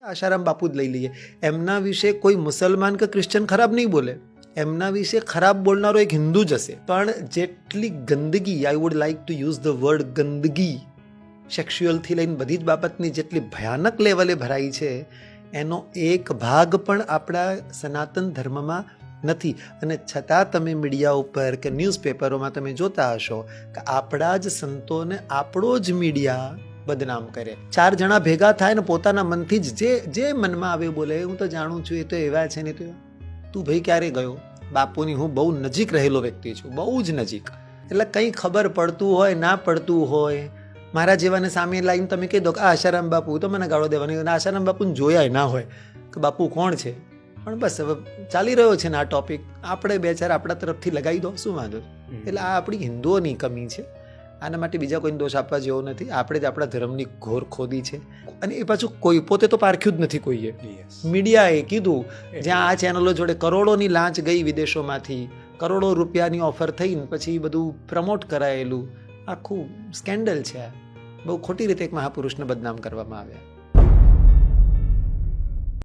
આશારામ બાપુ જ લઈ લઈએ, એમના વિશે કોઈ મુસલમાન કે ક્રિશ્ચન ખરાબ નહીં બોલે, એમના વિશે ખરાબ બોલનારો એક હિન્દુ જ હશે. પણ જેટલી ગંદગી, I would like to use the word ગંદગી, સેક્સ્યુઅલથી લઈને બધી જ બાબતની જેટલી ભયાનક લેવલે ભરાઈ છે, એનો એક ભાગ પણ આપણા સનાતન ધર્મમાં નથી. અને છતાં તમે મીડિયા ઉપર કે ન્યૂઝપેપરોમાં તમે જોતા હશો કે આપણા જ સંતોને આપણો જ મીડિયા બદનામ કરે. 4 જણા ભેગા થાય ને પોતાના મનથી જ જે મનમાં આવે બોલે, હું તો જાણું છું એ તો એવા છે ને, તો તું ભાઈ ક્યારે ગયો? બાપુની હું બહુ નજીક રહેલો વ્યક્તિ છું, બહુ જ નજીક. એટલે કંઈ ખબર પડતું હોય ના પડતું હોય, મારા જેવાને સામે લાઈને તમે કહી દો કે આ આશારામ બાપુ, તો મને ગાળો દેવાની. આશારામ બાપુને જોયા ના હોય કે બાપુ કોણ છે, પણ બસ હવે ચાલી રહ્યો છે ને આ ટોપિક, આપણે 2-4 આપણા તરફથી લગાવી દો, શું વાંધો? એટલે આ આપણી હિન્દુઓની કમી છે. આના માટે બીજા કોઈને દોષ આપવા જેવો નથી. આપણે જ આપણા ધર્મની ઘોર ખોદી છે. અને એ પાછું કોઈ પોતે તો પારખ્યું જ નથી કોઈએ. મીડિયાએ કીધું, જ્યાં આ ચેનલો જોડે કરોડોની લાંચ ગઈ વિદેશોમાંથી, કરોડો રૂપિયાની ઓફર થઈને પછી બધું પ્રમોટ કરાયેલું, આખું સ્કેન્ડલ છે. બહુ ખોટી રીતે એક મહાપુરુષને બદનામ કરવામાં આવ્યા.